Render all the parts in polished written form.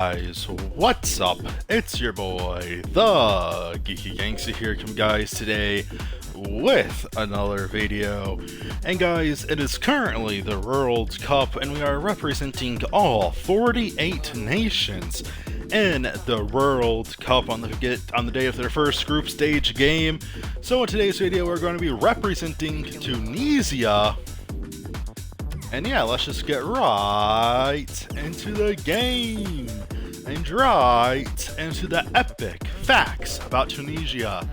Guys, what's up? It's your boy, the Geeky Gangsta here, guys, today with another video. And guys, it is currently the World Cup, and we are representing all 48 nations in the World Cup on the day of their first group stage game. So in today's video, we're going to be representing Tunisia. And yeah, let's just get right into the game and right into the epic facts about Tunisia.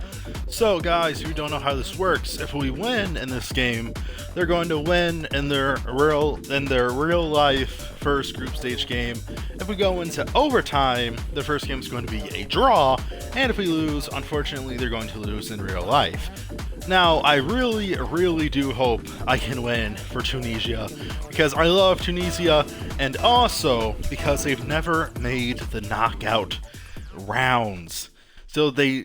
So guys, if you don't know how this works, if we win in this game, they're going to win in their real life first group stage game. If we go into overtime, the first game is going to be a draw, and if we lose, unfortunately, they're going to lose in real life. Now, I really do hope I can win for Tunisia, because I love Tunisia, and also because they've never made the knockout rounds. So they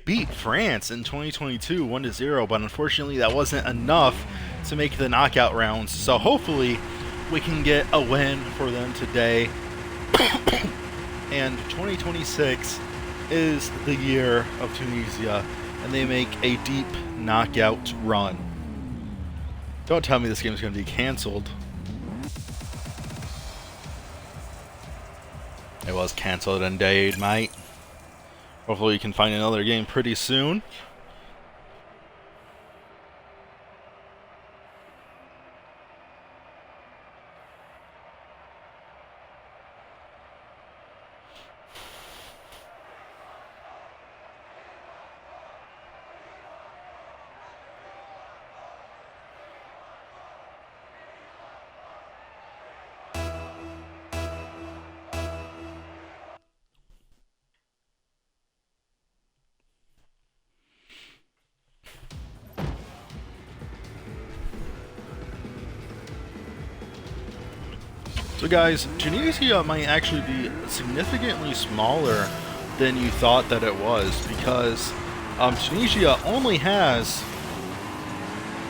beat France in 2022 1-0, but unfortunately that wasn't enough to make the knockout rounds. So hopefully we can get a win for them today. And 2026 is the year of Tunisia, and they make a deep knockout run. Don't tell me this game is going to be canceled. It was canceled indeed, mate. Hopefully you can find another game pretty soon. So guys, Tunisia might actually be significantly smaller than you thought that it was, because Tunisia only has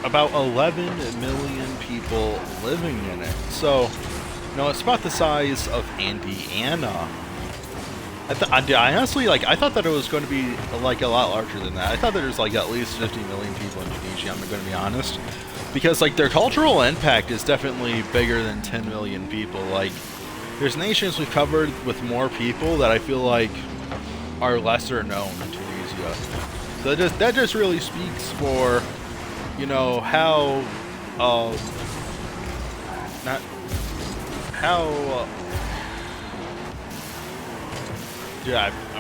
about 11 million people living in it. So, you know, it's about the size of Indiana. I honestly, I thought that it was going to be like a lot larger than that. I thought there was like at least 50 million people in Tunisia, I'm going to be honest. Because, like, their cultural impact is definitely bigger than 10 million people. Like, there's nations we've covered with more people that I feel like are lesser known in Tunisia. So that just really speaks for, you know, I'm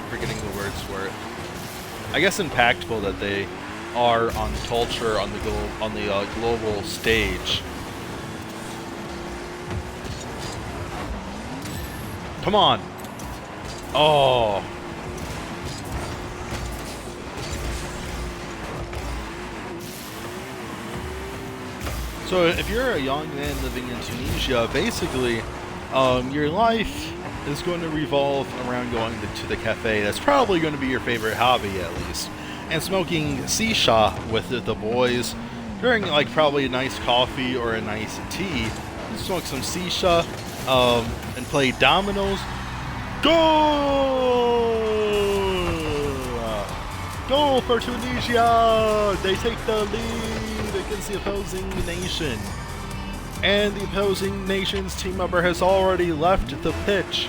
forgetting the words for it. I guess impactful that they are on culture on the global stage. Come on. Oh. So if you're a young man living in Tunisia, basically, your life is going to revolve around going to the cafe. That's probably going to be your favorite hobby, at least. And smoking shisha with the boys during like probably a nice coffee or a nice tea. Smoke some shisha and play dominoes. Goal! Goal for Tunisia! They take the lead against the opposing nation. And the opposing nation's team member has already left the pitch.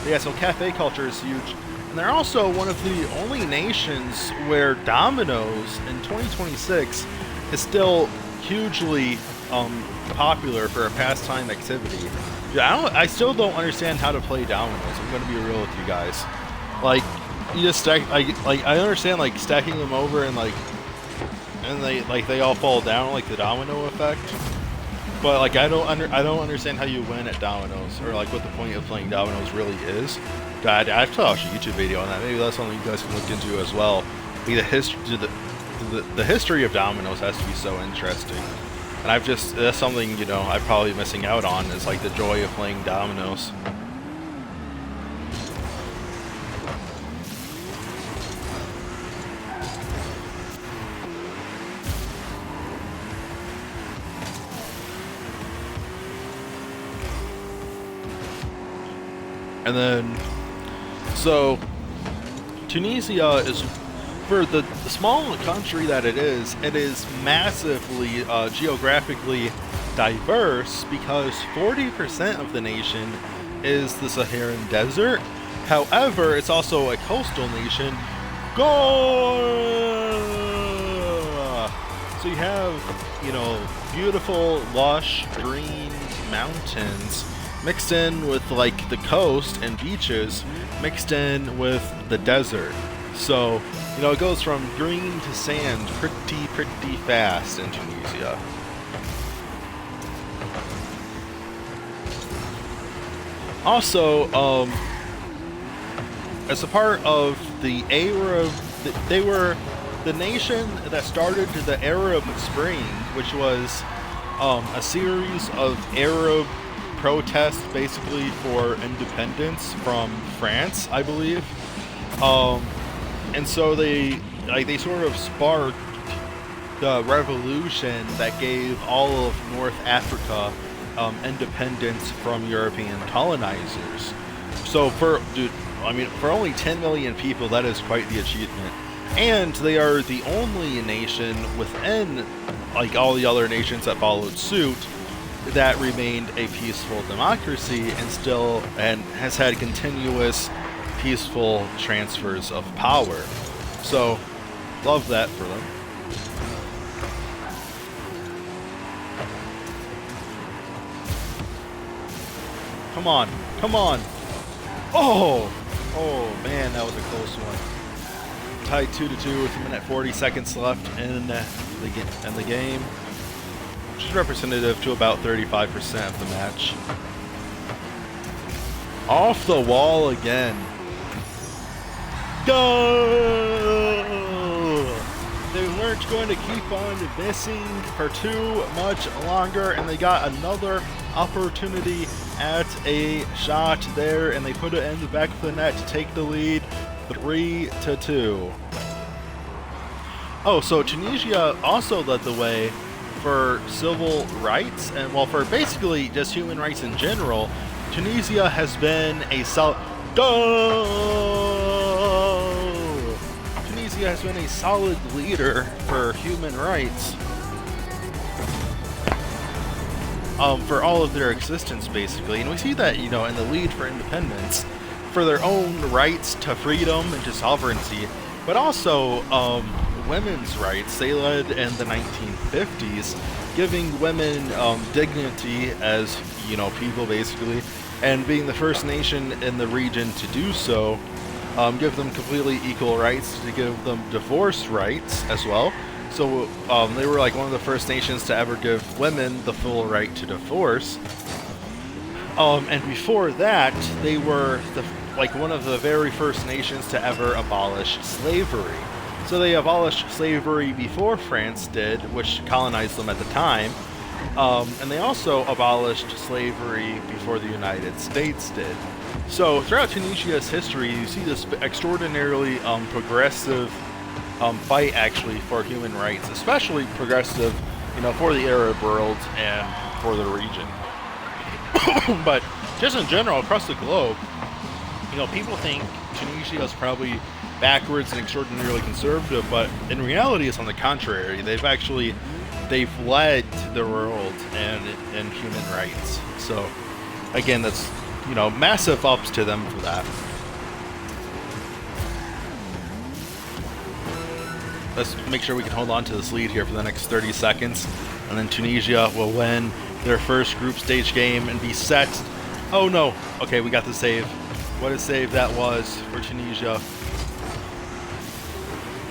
Yeah, so cafe culture is huge. And they're also one of the only nations where dominoes in 2026 is still hugely popular for a pastime activity. Yeah, I still don't understand how to play dominoes. I'm gonna be real with you guys. Like, you just stack. I understand like stacking them over and they all fall down like the domino effect. But like I don't understand how you win at dominoes, or like what the point of playing dominoes really is. God, I have to watch a YouTube video on that. Maybe that's something you guys can look into as well. Like the history of dominoes has to be so interesting, and that's something, you know, I'm probably missing out on, is like the joy of playing dominoes. And then, so Tunisia is, for the small country that it is massively geographically diverse because 40% of the nation is the Saharan desert. However, it's also a coastal nation. So you have, you know, beautiful, lush, green mountains mixed in with like the coast and beaches mixed in with the desert. So, you know, it goes from green to sand pretty fast in Tunisia. Also, as a part of the Arab, they were the nation that started the Arab Spring, which was a series of Arab protests basically for independence from France, I believe. And so they sort of sparked the revolution that gave all of North Africa independence from European colonizers. So for only 10 million people, that is quite the achievement. And they are the only nation within like all the other nations that followed suit that remained a peaceful democracy and has had continuous peaceful transfers of power. So, love that for them. Come on, come on. Oh man, that was a close one. Tied 2-2 with 1:40 left in the game, which is representative to about 35% of the match. Off the wall again. Go! They weren't going to keep on missing for too much longer, and they got another opportunity at a shot there, and they put it in the back of the net to take the lead 3-2. Oh, so Tunisia also led the way for civil rights, and well, for basically just human rights in general. Tunisia has been a Tunisia has been a solid leader for human rights for all of their existence, basically. And we see that, you know, in the lead for independence, for their own rights to freedom and to sovereignty, but also women's rights. They led in the 1950s, giving women dignity as, you know, people, basically, and being the first nation in the region to do so. Give them completely equal rights, to give them divorce rights as well. So they were like one of the first nations to ever give women the full right to divorce. And before that, they were one of the very first nations to ever abolish slavery. So they abolished slavery before France did, which colonized them at the time. And they also abolished slavery before the United States did. So throughout Tunisia's history, you see this extraordinarily progressive fight, actually, for human rights, especially progressive, you know, for the Arab world and for the region. But just in general, across the globe, you know, people think Tunisia is probably backwards and extraordinarily conservative, but in reality, it's on the contrary. They've led the world in human rights. So again, that's, you know, massive ups to them for that. Let's make sure we can hold on to this lead here for the next 30 seconds, and then Tunisia will win their first group stage game and be set. Oh no, okay, we got the save. What a save that was for Tunisia.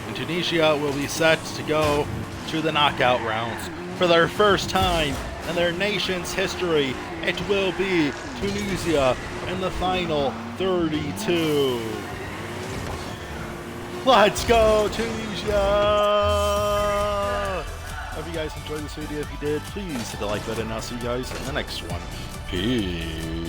And Tunisia will be set to go to the knockout rounds for their first time in their nation's history. It will be Tunisia in the final 32. Let's go, Tunisia! Hope you guys enjoyed this video. If you did, please hit the like button. I'll see you guys in the next one. Peace.